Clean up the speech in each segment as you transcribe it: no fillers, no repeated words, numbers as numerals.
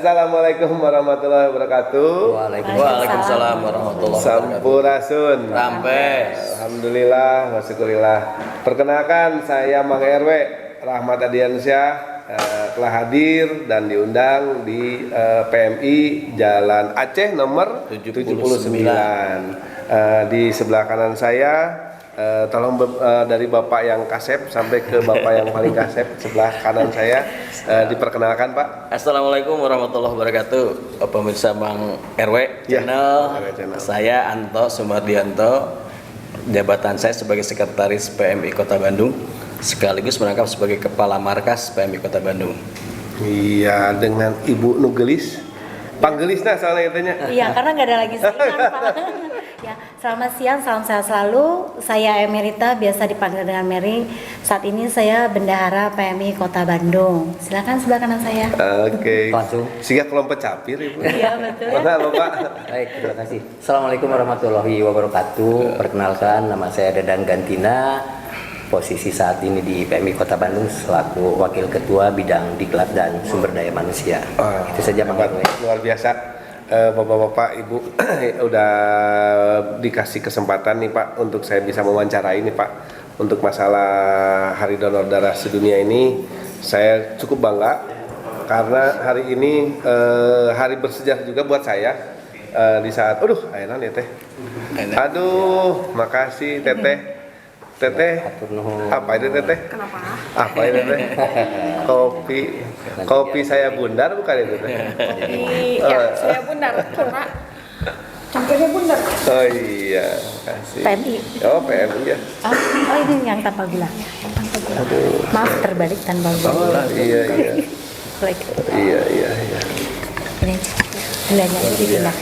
Assalamualaikum warahmatullahi wabarakatuh. Waalaikumsalam warahmatullahi wabarakatuh. Sampurasun. Rampes. Alhamdulillah, wasyukurillah. Perkenalkan, saya Mang RW Rahmat Adiansyah telah hadir dan diundang di PMI Jalan Aceh nomor 79. Di sebelah kanan saya, tolong dari Bapak yang kasep sampai ke Bapak yang paling kasep sebelah kanan saya, diperkenalkan Pak. Assalamualaikum warahmatullahi wabarakatuh. Pemirsa Bang RW channel, saya Anto Sumardianto. Jabatan saya sebagai Sekretaris PMI Kota Bandung, sekaligus merangkap sebagai Kepala Markas PMI Kota Bandung. Iya, dengan Ibu Nugelis. Panggelis nah soalnya katanya. Iya, karena nggak ada lagi saingan Pak. Ya, selamat siang, salam sehat selalu. Saya Emerita, biasa dipanggil dengan Mary. Saat ini saya Bendahara PMI Kota Bandung. Silakan sebelah kanan saya. Oke. Langsung. Sehingga kelompok capir Ibu. Iya, betul. Mana Bapak? Baik, terima kasih. Assalamualaikum warahmatullahi wabarakatuh. Perkenalkan, nama saya Dadang Gantina. Posisi saat ini di PMI Kota Bandung selaku Wakil Ketua Bidang Diklat dan Sumber Daya Manusia. Itu saja Bang RW. Luar biasa. Bapak-bapak, Ibu udah dikasih kesempatan nih Pak untuk saya bisa mewawancarai nih Pak untuk masalah Hari Donor Darah Sedunia ini. Saya cukup bangga karena hari ini hari bersejarah juga buat saya. Di saat ayeuna nih Teh. Aduh, makasih Teteh. Teteh, apa itu Teteh? Kenapa? Apa itu Teteh? Kopi saya bundar bukan itu Teh? Ya, saya bundar karena campurnya bundar. Oh iya, kasih. PMI. Oh PMI ya. Oh, ini yang tanpa gula. Maaf, terbalik tanpa gula. Oh iya iya. Like, Iya. ini gulanya dipindah.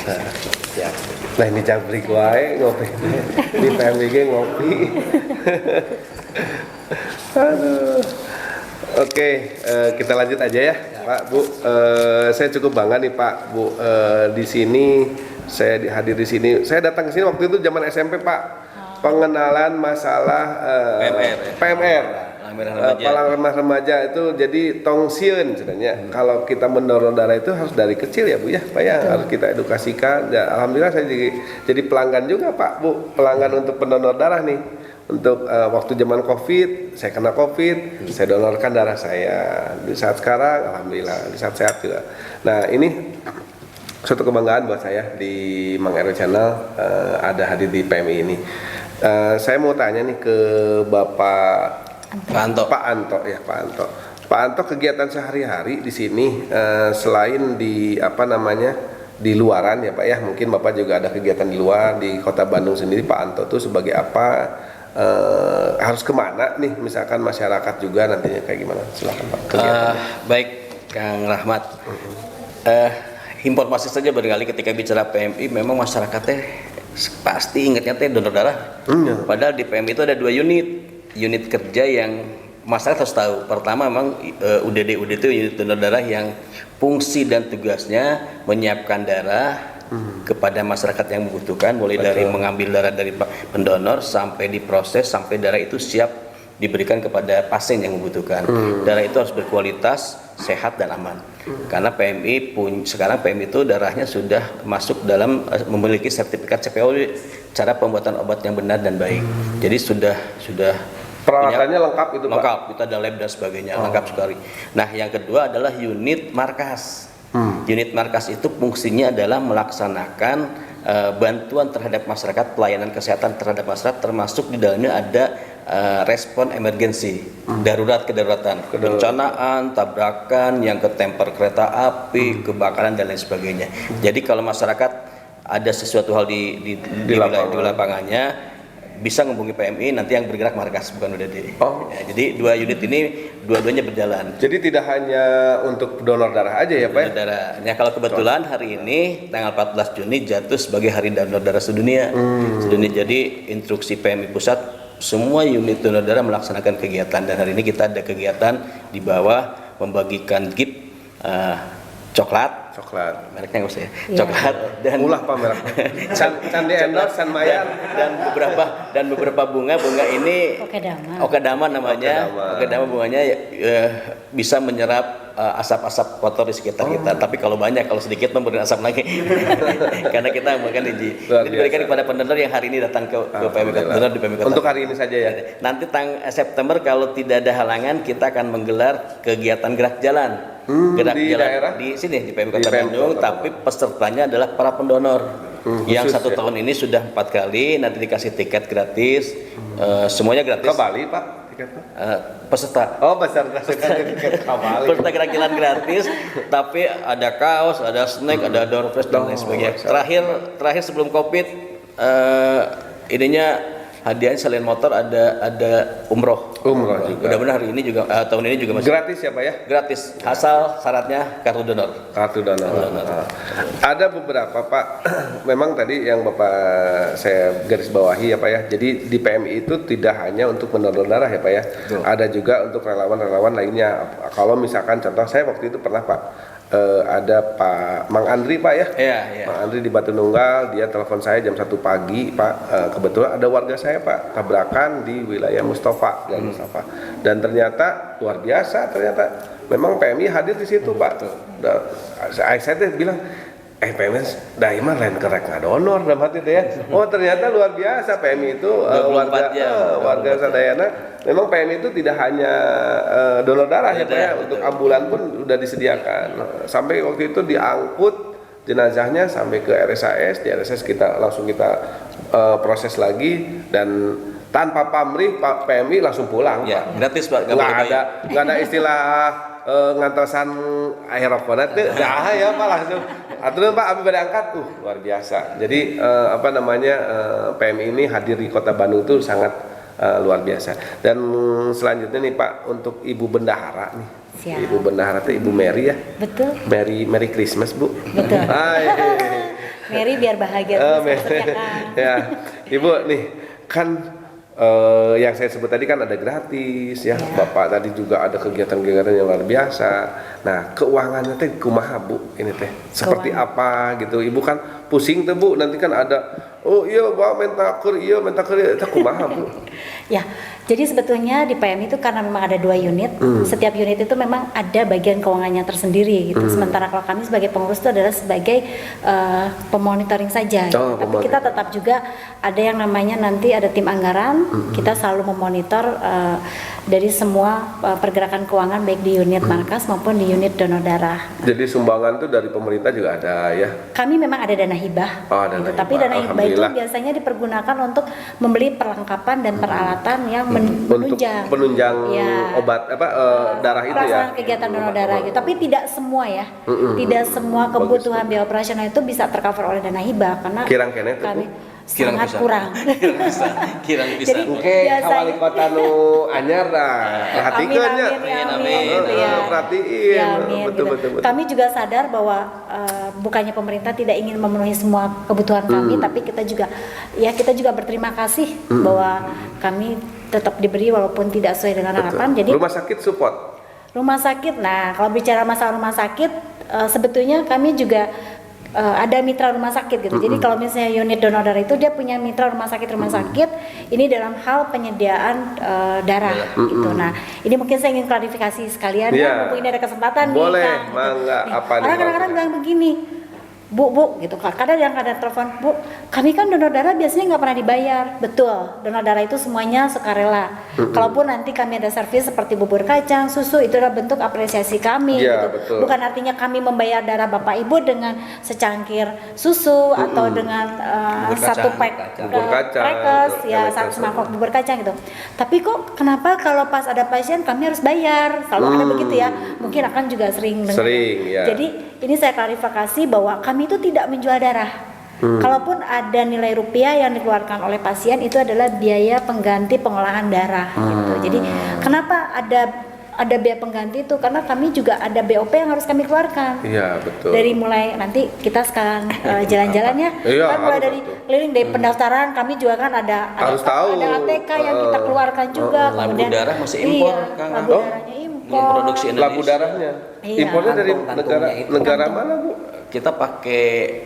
Ya. Nah ini jabrik wae ngopi. Di PMI ge ngopi. Aduh. Oke, kita lanjut aja ya, Pak, Bu. Saya cukup bangga nih, Pak, Bu. Di sini saya hadir di sini. Saya datang ke sini waktu itu zaman SMP, Pak. Pengenalan masalah PMR. Palang remaja itu jadi tongsiun sebenarnya. Kalau kita mendonor darah itu harus dari kecil ya Bu ya, Pak ya. Harus kita edukasikan. Ya, alhamdulillah saya jadi pelanggan juga Pak, Bu. Pelanggan untuk pendonor darah nih. Untuk waktu zaman Covid, saya kena Covid, saya donorkan darah saya. Di saat sekarang, alhamdulillah, di saat sehat juga. Nah ini suatu kebanggaan buat saya di Mang RW Channel ada hadir di PMI ini. Saya mau tanya nih ke Bapak Pak Anto, kegiatan sehari-hari di sini selain di di luaran ya Pak ya, mungkin Bapak juga ada kegiatan di luar di Kota Bandung sendiri. Pak Anto tuh sebagai apa, harus kemana nih, misalkan masyarakat juga nantinya kayak gimana? Silakan Pak. Baik, Kang Rahmat. Informasi saja barangkali ketika bicara PMI memang masyarakatnya pasti ingatnya donor darah. Padahal di PMI itu ada 2 unit kerja yang masyarakat harus tahu. Pertama memang UDD itu unit donor darah yang fungsi dan tugasnya menyiapkan darah kepada masyarakat yang membutuhkan, mulai dari mengambil darah dari pendonor sampai diproses sampai darah itu siap diberikan kepada pasien yang membutuhkan. Darah itu harus berkualitas, sehat dan aman. Karena sekarang PMI itu darahnya sudah masuk dalam memiliki sertifikat CPO, cara pembuatan obat yang benar dan baik. Jadi sudah peralatannya lengkap itu Pak? Lengkap, kita ada lab dan sebagainya, lengkap sekali. Nah yang kedua adalah unit markas. Unit markas itu fungsinya adalah melaksanakan bantuan terhadap masyarakat, pelayanan kesehatan terhadap masyarakat, termasuk di dalamnya ada respon emergensi, darurat kedaruratan, kebencanaan, tabrakan, yang ketemper kereta api, kebakaran dan lain sebagainya. Jadi kalau masyarakat ada sesuatu hal di lapangannya, bisa menghubungi PMI, nanti yang bergerak markas bukan UDD. Ya, jadi 2 unit ini dua-duanya berjalan. Jadi tidak hanya untuk donor darah aja ya Pak? Donor darah. Ya, kalau kebetulan hari ini tanggal 14 Juni jatuh sebagai Hari Donor Darah Sedunia. Jadi instruksi PMI pusat, semua unit donor darah melaksanakan kegiatan, dan hari ini kita ada kegiatan di bawah membagikan gift coklat Coklat. Mereknya nggak usah ya. Iya. Coklat dan Ulah pak merek. Can di endorse, can mayan. dan beberapa bunga ini Okedama. namanya. Okedama bunganya bisa menyerap asap-asap kotor di sekitar kita. Tapi kalau banyak, kalau sedikit memberi asap lagi. Karena kita makan ini diberikan kepada pendonor yang hari ini datang ke PMI Donor di PMI Kota. Untuk hari ini saja ya. Nanti September kalau tidak ada halangan kita akan menggelar kegiatan gerak jalan. Gerak di jalan daerah? di sini di PMI Kota Di PMI Bandung, Kota tapi pesertanya adalah para pendonor. Yang khusus 1 ya? tahun ini sudah 4 kali, nanti dikasih tiket gratis, semuanya gratis. Ke Bali pak tiketnya? Peserta Oh besar tiket ke Bali. peserta gerak jalan gratis, tapi ada kaos, ada snack, ada door prize dan lain sebagainya. Terakhir sebelum COVID, ininya hadiahnya selain motor ada umroh. Umroh juga. Mudah-mudahan hari ini juga tahun ini juga masih Gratis ya pak ya? gratis, asal syaratnya kartu donor. Kartu donor. Ada beberapa pak, memang tadi yang bapak saya garis bawahi ya pak ya. Jadi di PMI itu tidak hanya untuk pendonor darah ya pak ya. Betul. Ada juga untuk relawan-relawan lainnya. Kalau misalkan contoh saya waktu itu pernah pak, ada Pak Mang Andri pak ya. Iya. Mang Andri di Batu Nunggal, dia telepon saya jam 1 pagi pak. Kebetulan ada warga saya pak tabrakan di wilayah Mustafa, dan ternyata luar biasa, ternyata memang PMI hadir di situ pak. Saya tuh bilang PMI daima lain kerek ngadonor dalam hati deh ya. Oh ternyata luar biasa PMI itu 24 jam. warga Sadayana. Memang PMI itu tidak hanya donor darah ya pak ya, untuk ambulan pun sudah disediakan. Sampai waktu itu diangkut jenazahnya sampai ke RSAS, di RSAS kita langsung proses lagi, dan tanpa pamrih Pak PMI langsung pulang. Ya, Pak. gratis pak. Nggak ada istilah ngantosan akhir rokona tuh, dah ya pak langsung. Aturan pak abi pada angkat luar biasa. Jadi PMI ini hadir di Kota Bandung itu sangat luar biasa. Dan selanjutnya nih Pak, untuk Ibu Bendahara nih. Siap. Ibu Bendahara itu Ibu Mary ya. Betul. Merry Christmas Bu. Betul. Hai. Mary biar bahagia terus ya, Kang. Ya, Ibu nih kan yang saya sebut tadi kan ada gratis ya. Bapak tadi juga ada kegiatan-kegiatan yang luar biasa. Nah, keuangannya teh kumaha Bu? Ini teh seperti apa gitu. Ibu kan pusing tuh Bu, nanti kan ada bawa mentaker itu kumaha Bu. Ya, jadi sebetulnya di PMI itu karena memang ada 2 unit, setiap unit itu memang ada bagian keuangannya tersendiri gitu. Sementara kalau kami sebagai pengurus itu adalah sebagai pemonitoring saja. Gitu. Tapi kita tetap juga ada yang namanya nanti ada tim anggaran, kita selalu memonitor dari semua pergerakan keuangan baik di unit markas maupun di unit donor darah. Jadi sumbangan tuh dari pemerintah juga ada ya. Kami memang ada dana hibah, Oh, dana hibah. tapi dana hibah itu Alhamdulillah. biasanya dipergunakan untuk membeli perlengkapan dan peralatan yang menunjang. Untuk penunjang Ya. obat darah itu ya. Pelaksanaan kegiatan donor darah gitu. Tapi tidak semua ya. Tidak semua kebutuhan biaya operasional itu bisa tercover oleh dana hibah karena Kirang kene tuh, kami Bu? sangat kurang. Kirang bisa. Jadi, Oke, biasanya- wali kota nu anyar dah. Perhatikan ya. Amin, gitu ya. Perhatiin. Ya, amin, betul, gitu. betul. Kami juga sadar bahwa bukannya pemerintah tidak ingin memenuhi semua kebutuhan kami, tapi kita juga berterima kasih bahwa kami tetap diberi walaupun tidak sesuai dengan harapan. Jadi Rumah sakit support. rumah sakit, nah kalau bicara masalah rumah sakit, sebetulnya kami juga ada mitra rumah sakit gitu. Jadi kalau misalnya unit donor darah itu dia punya mitra rumah sakit ini dalam hal penyediaan darah gitu. Nah, ini mungkin saya ingin klarifikasi sekalian Iya. mumpung ini ada kesempatan Boleh, nih Kang. mangga. Nih, Apa nih, orang kadang-kadang bilang begini, Bu, gitu. Kadang telepon, Bu, kami kan donor darah biasanya nggak pernah dibayar. Betul, donor darah itu semuanya sukarela. Kalaupun nanti kami ada servis seperti bubur kacang, susu, itu adalah bentuk apresiasi kami. Iya, gitu. betul. Bukan artinya kami membayar darah Bapak Ibu dengan secangkir susu atau dengan satu pack Bubur kacang, crackers, ya gitu. satu mangkok bubur kacang gitu. Tapi kok kenapa kalau pas ada pasien kami harus bayar? Selalu ada begitu ya. Mungkin akan juga sering dengar. Sering, ya. Jadi ini saya klarifikasi bahwa kami itu tidak menjual darah. Kalaupun ada nilai rupiah yang dikeluarkan oleh pasien itu adalah biaya pengganti pengolahan darah gitu. Jadi kenapa ada biaya pengganti itu? Karena kami juga ada BOP yang harus kami keluarkan. Iya, betul. Dari mulai nanti kita sekarang jalan-jalan ya. Iya, Kan mulai harus dari betul. keliling dari pendaftaran kami juga kan ada Harus tahu. ada ATK yang kita keluarkan juga. Lampu Kemudian darah masih impor, iya, Kang. lampu Oh. darahnya impor. memproduksi labu Indonesia. darahnya. Iya. Impornya dari Kantong-kantongnya itu. negara mana, Bu? Kita pakai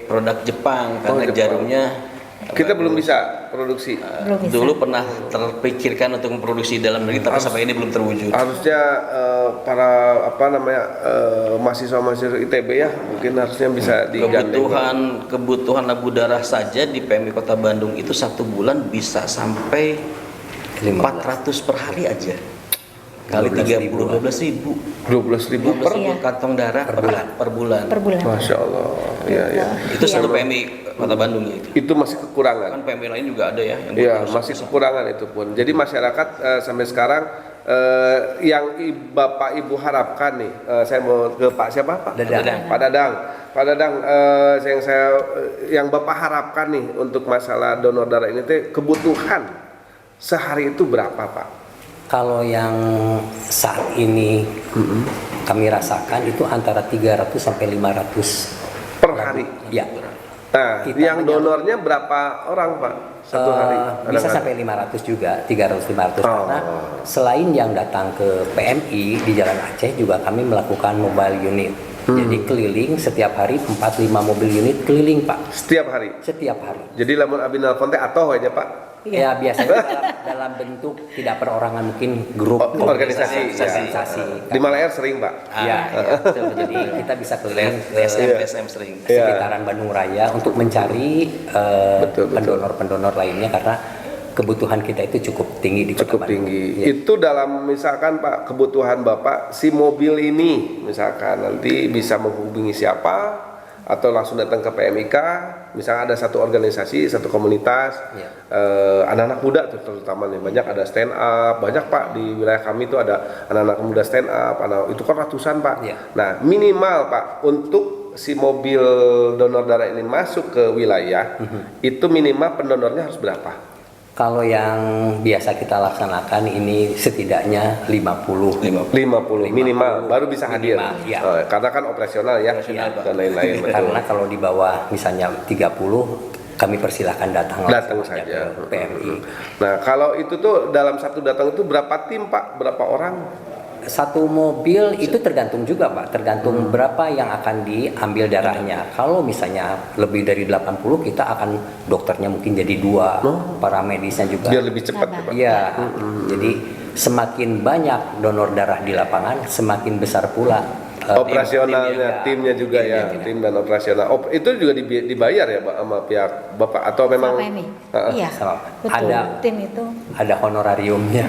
produk Jepang karena Jepang. jarumnya Kita belum bisa produksi. Belum bisa. dulu pernah terpikirkan untuk memproduksi dalam negeri tapi sampai ini belum terwujud. Harusnya para mahasiswa-mahasiswa ITB ya, mungkin harusnya bisa digandeng. Kebutuhan labu darah saja di PMI Kota Bandung itu 1 bulan bisa sampai 400 per hari aja. Kali 30, 12.000. 12.000 per. 12.000 kantong darah per bulan. Per bulan. Masya Allah. Iya, iya. Itu satu PMI Kota Bandung ya itu. Itu masih kekurangan. Kan PMI lain juga ada ya yang Iya, butuh masih kekurangan itu pun. Jadi masyarakat sampai sekarang yang Bapak Ibu harapkan nih, saya mau ke Pak siapa Pak? Dadang. Pak Dadang. Pak Dadang, yang Bapak harapkan nih untuk masalah donor darah ini teh kebutuhan sehari itu berapa Pak? Kalau yang saat ini kami rasakan itu antara 300 sampai 500 Per hari. Ya. Nah, Kita yang donornya berapa orang Pak? Satu hari? Bisa Kadang-kadang. sampai 500 juga, 300-500 Oh. karena selain yang datang ke PMI di Jalan Aceh juga kami melakukan mobile unit. Jadi keliling setiap hari 4-5 mobil unit keliling Pak, Setiap hari. setiap hari. Jadi lamun abi nelpon teh atoh aja Pak. Ya biasanya dalam bentuk tidak perorangan mungkin grup Organisasi. organisasi. Di Malaya sering Pak. Ya, jadi kita bisa keliling ke LSM sering. sekitaran Bandung Raya untuk mencari Betul. pendonor-pendonor lainnya karena kebutuhan kita itu cukup tinggi di Kota Cukup Bandung. tinggi. Ya. Itu dalam misalkan Pak kebutuhan Bapak si mobil ini misalkan nanti bisa menghubungi siapa atau langsung datang ke PMIK, misalnya ada satu organisasi, satu komunitas, Ya. anak-anak muda terutama nih banyak ada stand up, banyak Pak di wilayah kami itu ada anak-anak muda stand up, itu kan ratusan Pak. Ya. Nah minimal Pak untuk si mobil donor darah ini masuk ke wilayah itu minimal pendonornya harus berapa? Kalau yang biasa kita laksanakan ini setidaknya 50. 50 minimal baru bisa hadir. Minimal, ya. Karena kan operasional ya Operasional, Pak. dan lain-lain. betul. Karena kalau di bawah misalnya 30 kami persilahkan datang Datang langsung aja saja. ke PMI. Nah, kalau itu tuh dalam satu datang itu berapa tim Pak? Berapa orang? Satu mobil itu tergantung juga Pak, tergantung berapa yang akan diambil darahnya. Kalau misalnya lebih dari 80 kita akan dokternya mungkin jadi 2, para medisnya juga. Biar lebih cepat ya Pak. Iya. Jadi semakin banyak donor darah di lapangan, semakin besar pula Operasionalnya, timnya juga ya, tim dan operasional. Itu juga dibayar ya Pak sama pihak Bapak atau memang Sama PMI. Iya. Sama. Betul. Ada- Tim itu. ada honorariumnya.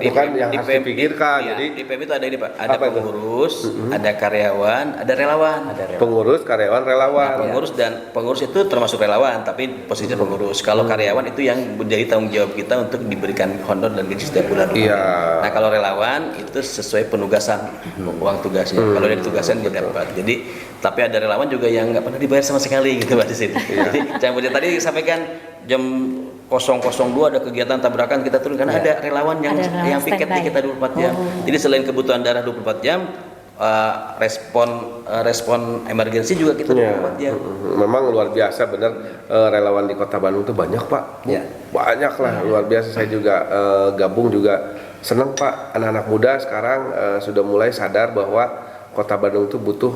bukan yang harus PMI dipikirkan. iya, Jadi di PMI itu ada ini Pak, ada Apa itu? pengurus, ada karyawan, ada relawan. pengurus, karyawan, relawan. Pengurus itu termasuk relawan, tapi posisinya pengurus. Kalau karyawan itu yang menjadi tanggung jawab kita untuk diberikan honor dan gaji setiap bulan. Iya. Nah kalau relawan itu sesuai penugasan uang tugasnya. Kalau dari tugasan dia dapat. Jadi tapi ada relawan juga yang nggak pernah dibayar sama sekali gitu Pak di sini. Jadi yang tadi sampaikan jam 002 ada kegiatan tabrakan kita turun karena ada relawan yang Ada relawan piketnya standby. kita 24 jam. Jadi selain kebutuhan darah 24 jam, respon emergensi juga kita Ya. 24 jam. Memang luar biasa bener relawan di Kota Bandung itu banyak Pak. Ya. Banyak lah luar biasa. Saya juga gabung juga senang Pak. Anak-anak muda sekarang sudah mulai sadar bahwa Kota Bandung itu butuh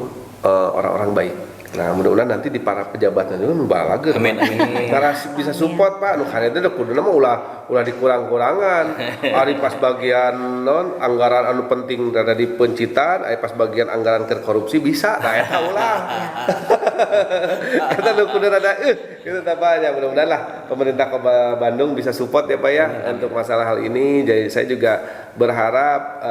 orang-orang baik. Nah, mudah-mudahan nanti di para pejabatnya juga membalageun. Amin, amin. Karena bisa support Pak. Nu kareta teh kuduna mah ulah dikurang-kurangan. Ari pas bagian anggaran anu penting rada dipencitan, ari pas bagian anggaran ke korupsi bisa. Nah, eta ulah. Kita nu kudu rada gitu tah Pak. Ya mudah-mudahan lah pemerintah Kota Bandung bisa support ya Pak ya untuk masalah hal ini. Jadi saya juga berharap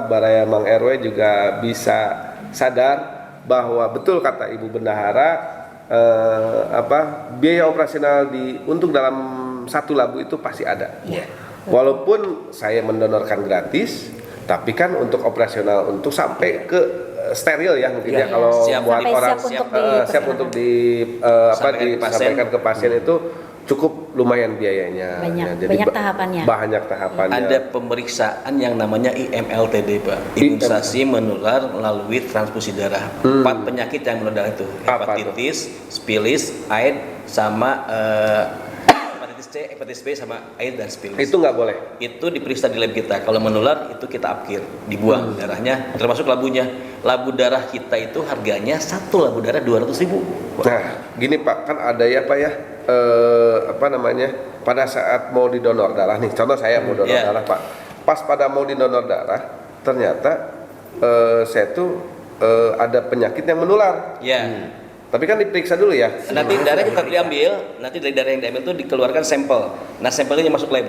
Baraya Mang RW juga bisa sadar bahwa betul kata Ibu Bendahara biaya operasional untuk dalam satu labu itu pasti ada. Walaupun saya mendonorkan gratis, tapi kan untuk operasional untuk sampai ke steril ya mungkin ya, kalau siap. buat Sampai orang siap untuk disampaikan ke pasien itu cukup lumayan biayanya. Banyak, Ya, banyak tahapannya. Banyak tahapannya. Ada pemeriksaan yang namanya IMLTD Pak, imunisasi menular melalui transfusi darah. 4 penyakit yang menular itu, Apa hepatitis, spilis, AIDS, sama hepatitis hepatitis C, hepatitis B sama air dan spill. Itu nggak boleh. Itu diperiksa di lab kita. Kalau menular itu kita apkir, dibuang darahnya, termasuk labunya. Labu darah kita itu harganya satu labu darah 200.000. Nah, gini Pak, kan ada ya Pak ya, apa namanya, pada saat mau didonor darah nih, contoh saya mau donor Iya. darah Pak, pas pada mau didonor darah, ternyata saya tuh ada penyakit yang menular, Ya. tapi kan diperiksa dulu ya. Nanti darah kita diambil, nanti dari darah yang diambil itu dikeluarkan sampel. Nah, sampelnya masuk lab.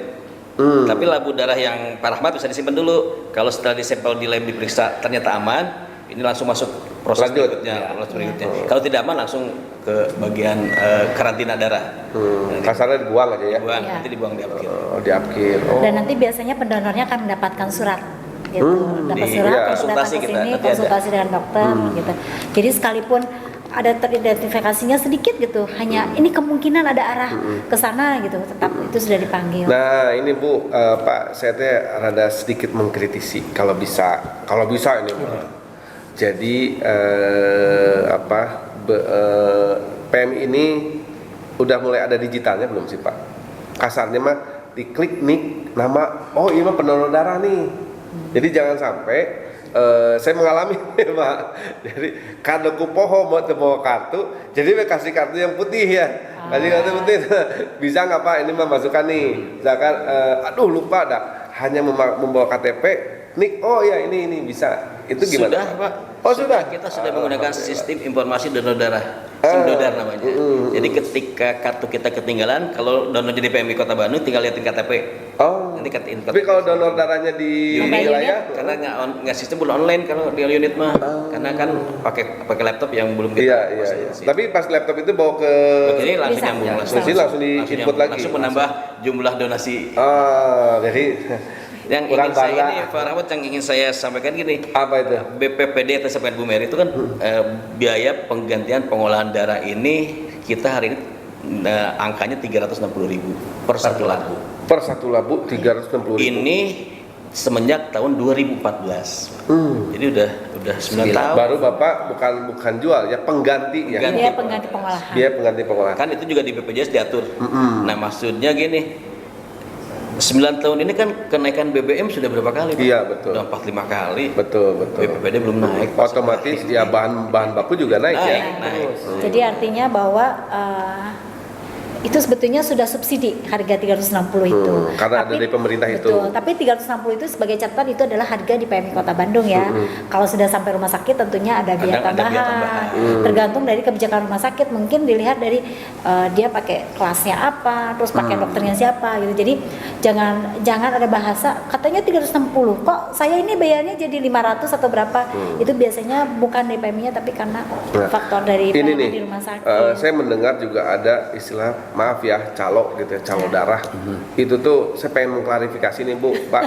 Tapi labu darah yang parah banget bisa disimpan dulu. Kalau setelah disampel di lab diperiksa ternyata aman, ini langsung masuk proses Lanjut. berikutnya. Proses berikutnya. Kalau tidak aman langsung ke bagian karantina darah. Kasarnya dibuang aja ya. Dibuang, Iya. nanti dibuang di apkir. Diapkir. Dan nanti biasanya pendonornya akan mendapatkan surat gitu. Dapat Di- surat iya. terus Konsultasi datang ke kita, sini nanti konsultasi dengan dokter gitu. Jadi sekalipun ada teridentifikasinya sedikit gitu, hanya ini kemungkinan ada arah ke sana gitu, tetap itu sudah dipanggil. Nah ini Bu, Pak, saya teh rada sedikit mengkritisi kalau bisa ini Bu. Jadi PM ini udah mulai ada digitalnya belum sih Pak? Kasarnya mah diklik nik nama, oh ini mah pendonor darah nih. Jadi jangan sampai saya mengalami Pak. Jadi kado kupoho mau bawa kartu, jadi saya kasih kartu yang putih ya. Kasih kartu putih. Bisa nggak Pak? Ini mah masukkan nih. Misalkan aduh lupa dah. Hanya membawa KTP, nik oh ya ini bisa. Itu gimana? Sudah, Pak. Oh sudah. Kita sudah menggunakan sistem informasi donor darah, Simdodar namanya. Jadi ketika kartu kita ketinggalan, kalau donor jadi PMI Kota Bandung tinggal liatin KTP. Oh. Nanti KTP. Tapi kalau donor darahnya di Unit, wilayah, karena nggak sistem belum online kalau di unit mah, karena kan pakai laptop yang belum kita. iya. Tapi pas laptop itu bawa ke Begini langsung Bisa. nyambung Ya, langsung. mesin langsung di-input nyambung, lagi. Langsung menambah jumlah donasi. jadi Yang kurang ingin saya bangga. ini, Pak Rahmat, yang ingin saya sampaikan gini. Apa itu? BPPD yang disampaikan Bu Mary itu kan biaya penggantian pengolahan darah ini kita hari ini angkanya 360.000 per satu labu. Per satu labu 360.000. Ini semenjak tahun 2014. Jadi udah 9 tahun. Baru Bapak bukan jual ya, pengganti ya. Pengganti. Dia pengganti pengolahan. Dia pengganti pengolahan. Kan itu juga di BPJS diatur. Nah, maksudnya gini. 9 tahun ini kan kenaikan BBM sudah berapa kali, Pak? Iya, betul. Udah 4-5 kali. Betul. BPPD belum naik. Otomatis ya bahan baku juga naik ya. Naik. Jadi artinya bahwa itu sebetulnya sudah subsidi harga 360 itu. Karena ada dari pemerintah itu. Betul, tapi 360 itu sebagai catatan itu adalah harga di PMI Kota Bandung ya. Kalau sudah sampai rumah sakit tentunya ada biaya Ada biaya tambahan. tambahan. Tergantung dari kebijakan rumah sakit, mungkin dilihat dari dia pakai kelasnya apa, terus pakai dokternya siapa gitu. Jadi jangan ada bahasa katanya 360. Kok saya ini bayarnya jadi 500 atau berapa? Itu biasanya bukan di PMI-nya tapi karena faktor dari Ini PMI nih, di rumah sakit. saya mendengar juga ada istilah, maaf ya, calo gitu ya, calo darah. Itu tuh saya pengen mengklarifikasi nih Bu, Pak.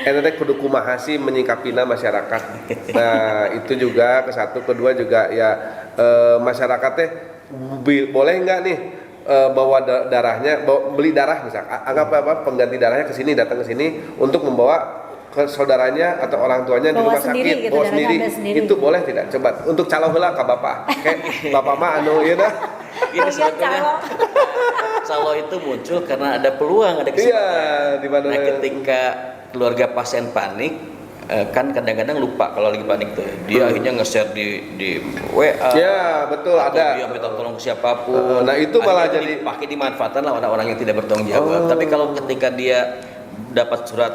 Ente kudu kumaha sih menyikapina masyarakat. Nah itu juga ke satu, kedua juga ya masyarakat teh boleh nggak nih bawa darahnya, beli darah misal, anggap apa pengganti darahnya ke sini, datang ke sini untuk membawa ke saudaranya atau orang tuanya di Bawa rumah sendiri sakit, gitu, bawa darahnya sendiri. ambil sendiri. Itu boleh tidak? Coba untuk calo heula ka Bapak. Kayak Bapak mah anu ieu dah. Ini sebetulnya calo itu muncul karena ada peluang, ada kesempatan. Iya, di mana Nah, ketika keluarga pasien panik, kan kadang-kadang lupa kalau lagi panik tuh. Dia akhirnya nge-share di WA. Ya, betul, atau ada. dia minta tolong ke siapapun. Nah, itu malah Akhirnya jadi dipakai, dimanfaatkan lah orang-orang yang tidak bertanggung jawab. Tapi kalau ketika dia dapat surat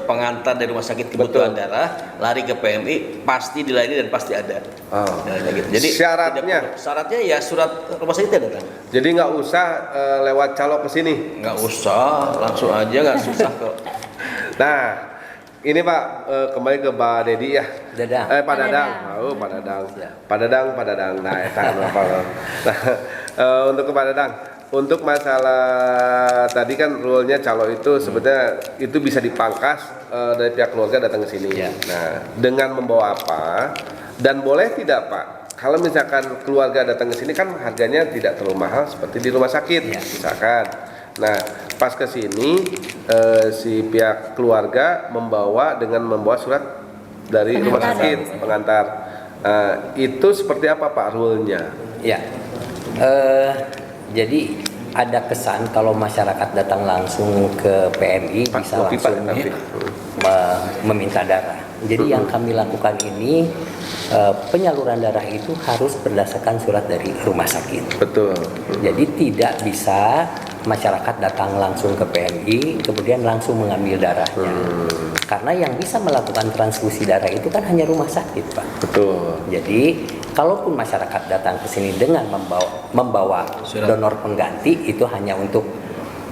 pengantar dari rumah sakit kebutuhan darah, lari ke PMI, pasti dilayani dan pasti ada. Nah, gitu. Jadi Syaratnya? syaratnya ya surat rumah sakit datang. jadi nggak usah lewat calo ke sini. Nggak usah, langsung aja, nggak susah kok. Nah, ini Pak, kembali ke Pak Dedi ya. Dadang. Pak Dadang. Oh, Pak Dadang. Pak Dadang. Nah, eta apa? Nah, untuk ke Pak Dadang. Untuk masalah tadi kan rule-nya calo itu sebetulnya itu bisa dipangkas dari pihak keluarga datang ke sini. Ya. Nah, dengan membawa apa dan boleh tidak Pak? Kalau misalkan keluarga datang ke sini kan harganya tidak terlalu mahal seperti di rumah sakit, Ya. misalkan. Nah, pas ke sini si pihak keluarga membawa surat dari rumah Pengantar. sakit pengantar. Itu seperti apa Pak rule-nya? Ya, jadi ada kesan kalau masyarakat datang langsung ke PMI Pak, bisa kopi, Pak, langsung tapi. meminta darah. Jadi yang kami lakukan ini penyaluran darah itu harus berdasarkan surat dari rumah sakit. Betul. Jadi tidak bisa masyarakat datang langsung ke PMI kemudian langsung mengambil darahnya. Karena yang bisa melakukan transfusi darah itu kan hanya rumah sakit, Pak. Betul. Jadi kalaupun masyarakat datang ke sini dengan membawa donor pengganti itu hanya untuk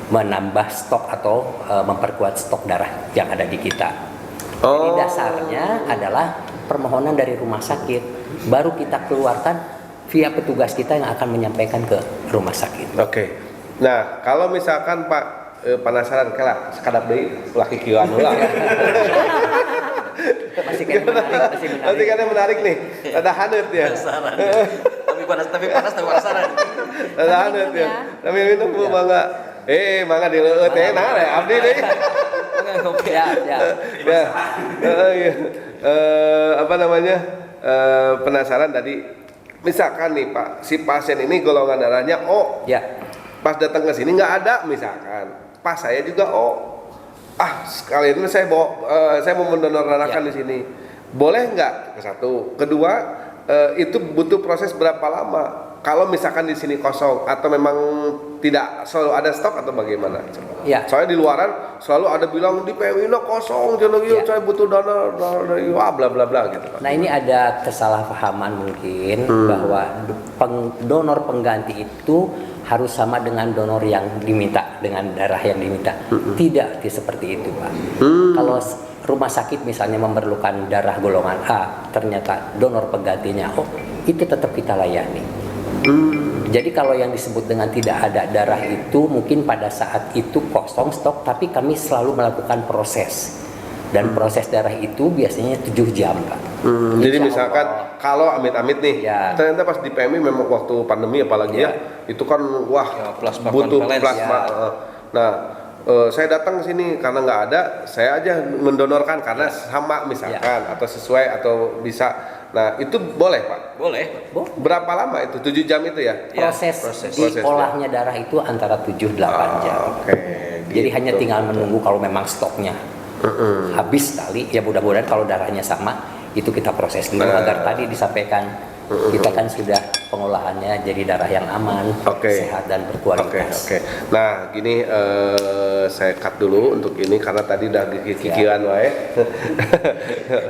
menambah stok atau memperkuat stok darah yang ada di kita. Jadi dasarnya adalah permohonan dari rumah sakit, baru kita keluarkan via petugas kita yang akan menyampaikan ke rumah sakit. Oke. Nah, kalau misalkan Pak penasaran kala sekadap deui laki kieu anu lah. Masih kan menarik, masih menarik. Nanti kan menarik nih. Ada haneut ya. Penasaran. tapi panas penasaran. Ada haneut ya. Tapi minum Bu mangga. Mangga dileueut teh nah abdi deui. Ya. Ya. Iya. Apa namanya? Penasaran tadi. Misalkan nih Pak, si pasien ini golongan darahnya O. Ya. Pas datang ke sini nggak ada misalkan. Pas saya juga O. Sekalian saya mau mendonor darahkan di sini. Boleh nggak? Satu. Kedua, itu butuh proses berapa lama? Kalau misalkan di sini kosong atau memang tidak selalu ada stok atau bagaimana? Ya. Soalnya di luaran selalu ada bilang di PMI kosong, jangan Ya. saya butuh donor, bla bla bla gitu. Nah ini ada kesalahpahaman mungkin bahwa donor pengganti itu harus sama dengan donor yang diminta, dengan darah yang diminta. Tidak seperti itu, Pak. Kalau rumah sakit misalnya memerlukan darah golongan A, ternyata donor penggantinya itu tetap kita layani. Jadi kalau yang disebut dengan tidak ada darah itu mungkin pada saat itu kosong stok, tapi kami selalu melakukan proses. Dan proses darah itu biasanya 7 jam, Pak. Jadi Insya misalkan Allah. kalau amit-amit nih, Ya. ternyata pas di PMI memang waktu pandemi apalagi Ya. itu kan Ya, plasma butuh konvalesen. plasma. Ya. Nah, saya datang ke sini karena nggak ada, saya aja mendonorkan karena sama misalkan atau sesuai atau bisa. Nah, itu boleh Pak. Boleh. Berapa lama itu? 7 jam itu ya? Ya, Proses prosesnya. diolahnya darah itu antara 7-8 jam. Oke. Jadi gitu. hanya tinggal menunggu kalau memang stoknya habis kali, ya mudah-mudahan kalau darahnya sama itu kita proses dulu agar tadi disampaikan kita kan sudah pengolahannya jadi darah yang aman, sehat dan berkualitas. Oke. Nah, gini saya cut dulu untuk ini karena tadi udah kikian wae.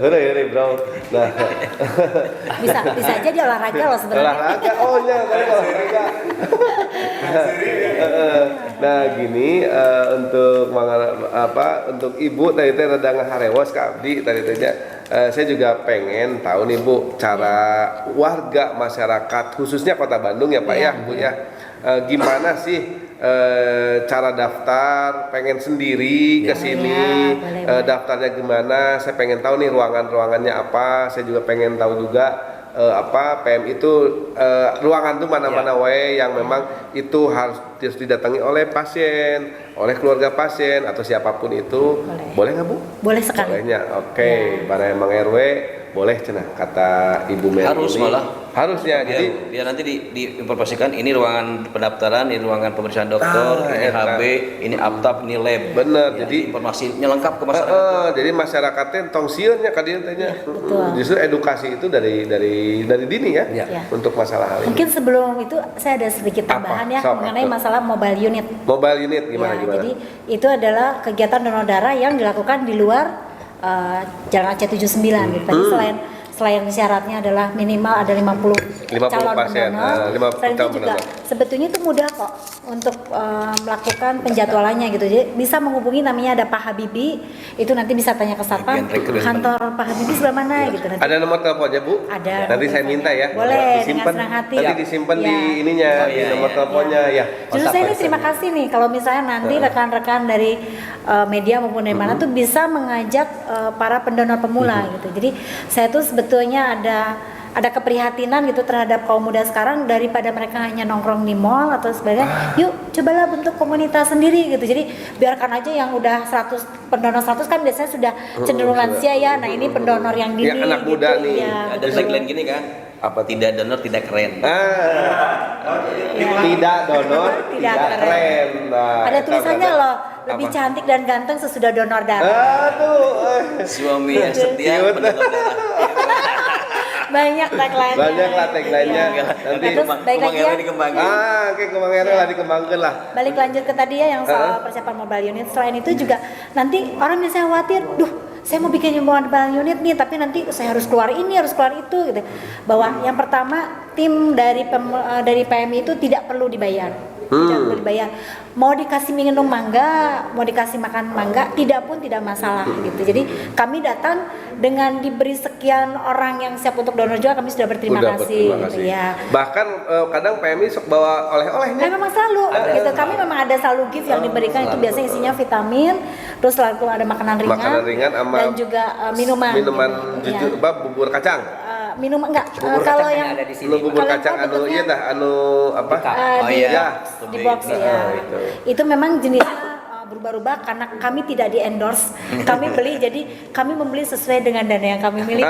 Heureuy bro. Nah, Bisa jadi olahraga loh sebenarnya. olahraga. Tadi olahraga. Nah, gini untuk Ibu tadi teh rada ngaharewas ka abdi tadi teh saya juga pengen tahu nih Bu cara warga masyarakat khususnya Kota Bandung ya Pak ya Bu ya gimana sih cara daftar pengen sendiri ke sini boleh. daftarnya gimana saya pengen tahu nih ruangannya apa saya juga pengen tahu juga PM itu ruangan tuh mana-mana wae yang memang itu harus didatangi oleh pasien, oleh keluarga pasien atau siapapun itu. Boleh nggak Bu? Boleh sekali. Bolehnya. Oke. Mana emang RW boleh cenah kata Ibu Mary. Harus ini. malah. Harusnya. Jadi biar nanti diinformasikan ini ruangan pendaftaran, ini ruangan pemeriksaan dokter, ini HB, ini aptab, ini lab. bener. Ya, Jadi informasinya lengkap ke masyarakat. jadi masyarakatnya tong sieunnya ka dieu teh nya. betul. Justru edukasi itu dari dini ya, Ya. untuk masalah hal ini. Mungkin sebelum itu saya ada sedikit tambahan Apa? ya Sok, mengenai apa? masalah mobile unit. Mobile unit gimana? Jadi itu adalah kegiatan donor darah yang dilakukan di luar Jalan Aceh 79 gitu. Tadi selain syaratnya adalah minimal ada 50 calon pasien, pendonor. 50 Selain itu calon juga pendonor. sebetulnya itu mudah kok untuk melakukan penjadwalannya gitu. Jadi bisa menghubungi namanya ada Pak Habibi, itu nanti bisa tanya ke satpam Bagian rekrutmen. kantor Pak Habibi sebelah mana gitu nanti. Ada nomor teleponnya Bu? Ada. Nanti saya minta ya. Boleh, Disimpan. dengan senang hati. Nanti Ya. disimpan di Ya. ininya, Oh, di iya, nomor iya. teleponnya ya. Justru saya ini terima kasih nih kalau misalnya nanti rekan-rekan dari media maupun dari mana tuh bisa mengajak para pendonor pemula gitu. Jadi saya tuh sebetulnya ada ada keprihatinan gitu terhadap kaum muda sekarang, daripada mereka hanya nongkrong di mall atau sebagainya. Yuk cobalah bentuk komunitas sendiri gitu. Jadi biarkan aja yang udah 100 pendonor 100 kan biasanya sudah cenderung lansia ya. Nah ini pendonor yang dini Yang anak muda gitu. nih. Iya, Ada betul. tagline gini kan, apa tidak donor tidak keren. Tidak donor, Tidak tidak keren. keren. Nah, Ada eta tulisannya berarti loh, lebih apa? cantik dan ganteng sesudah donor darah. Aduh, Suami yang setia Cute. pendonor darah. Banyak tagline-nya. banyak lah tagline-nya. Iya. Nanti Terus baik lagi ya. dikembangin. oke kemangnya lah dikembangkan lah. Balik lanjut ke tadi ya yang soal persiapan mobile unit. Selain itu juga nanti orang biasanya khawatir, duh saya mau bikin mobile unit nih, tapi nanti saya harus keluar ini, harus keluar itu gitu. Bahwa yang pertama tim dari PMI itu tidak perlu dibayar. Tidak perlu dibayar. Mau dikasih minum mangga, mau dikasih makan mangga, tidak pun tidak masalah gitu. Jadi kami datang dengan diberi sekian orang yang siap untuk donor juga, kami sudah berterima Udah, kasih. berterima Gitu, kasih. ya. Bahkan kadang PMI sok bawa oleh-olehnya. Memang selalu gitu. Kami memang ada selalu gift yang diberikan, itu biasanya isinya vitamin, terus selalu ada makanan ringan, Makanan ringan sama dan juga minuman. Minuman gitu. jujur, Ya. bubur kacang. Minuman enggak. Bubur Kalau kacang yang ada di sini. Lu bubur Kalau kacang yang anu bentuknya- iya dah anu apa? Oh di iya. di box ya. itu. Itu memang jenisnya berubah-ubah karena kami tidak di endorse. Kami beli, jadi kami membeli sesuai dengan dana yang kami miliki.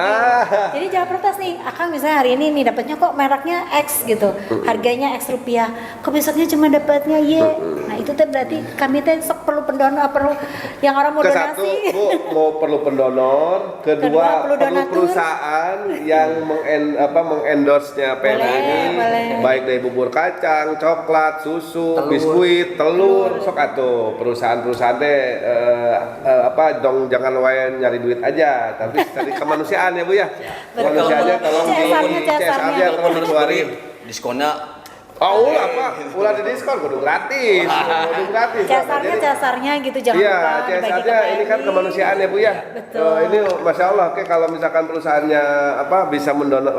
Jadi jangan protes nih, Akang misalnya hari ini nih dapatnya kok mereknya X gitu, harganya X rupiah, kok besoknya cuma dapatnya Y. Nah itu tuh berarti kami tuh sok perlu pendonor, perlu yang orang mau Ke satu, donasi. Bu, mau perlu pendonor, kedua Kedua, perlu perlu donatur. perusahaan yang mengendorse-nya PMI Boleh, ini, boleh. baik dari bubur kacang, coklat, susu, biskuit, telur, sok atuh perusahaan-perusahaan teh dong jangan wae nyari duit aja, tapi cari kemanusiaan ya Bu ya. Kemanusiaannya tolong di CSR-nya, CSR-nya tolong dikeluarin. Diskonnya Oh, apa? Ulah di diskon kudu gratis. Kudu gratis. Casarnya Jadi- casarnya gitu, jangan Iya, lupa dibagi ke CSR-nya ini kan PMI. kemanusiaan ya Bu ya. Betul. Ini Masya Allah, oke kalau misalkan perusahaannya bisa mendonor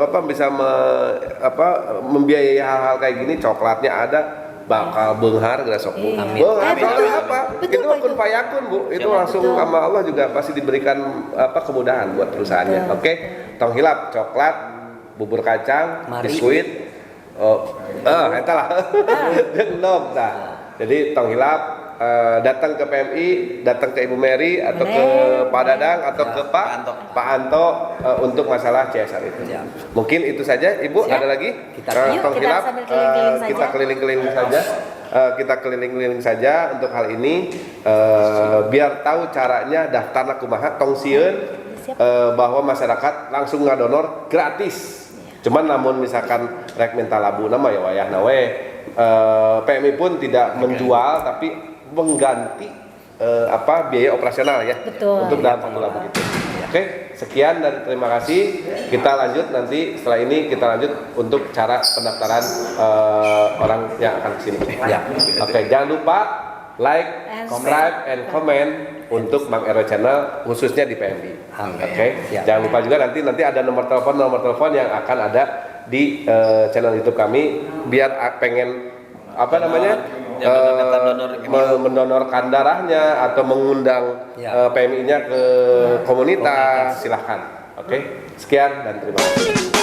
membiayai hal-hal kayak gini, coklatnya ada bakal beunghar geus sok Bu. Iya. Beunghar Betul. soalnya apa? Betul, Itu Pak, kun itu. fayakun Bu. Itu Siapa? langsung Betul. sama Allah juga pasti diberikan kemudahan buat perusahaannya. Betul. Oke. Tong hilap coklat, bubur kacang, Mari. biskuit. Eta lah. Genom tah. Jadi tong hilap datang ke PMI, datang ke Ibu Mary atau ke Pak Dadang atau ke Pak Anto untuk masalah CSR itu. Ya. Mungkin itu saja, Ibu. Siap. Ada lagi? Yuk, Tong kita hilap. sambil keliling-keliling saja. Kita keliling-keliling saja. Kita keliling-keliling saja untuk hal ini biar tahu caranya daftarna kumaha tong sieun Siap. bahwa masyarakat langsung ngadonor gratis. Cuman namun misalkan rek minta labu nama ya wayahna we PMI pun tidak menjual tapi mengganti biaya operasional ya. Betul. Untuk dalam waktu labu itu. Oke, sekian dan terima kasih. Kita lanjut nanti setelah ini kita lanjut untuk cara pendaftaran orang yang akan kesini. Ya. Oke, jangan lupa like, And subscribe, and comment untuk Bang Ero Channel khususnya di PMI. Amin. Oke, Siap. jangan lupa juga nanti ada nomor telepon yang akan ada di channel YouTube kami biar pengen mendonorkan darahnya atau mengundang Ya. PMI-nya ke komunitas silahkan. Oke, sekian dan terima kasih.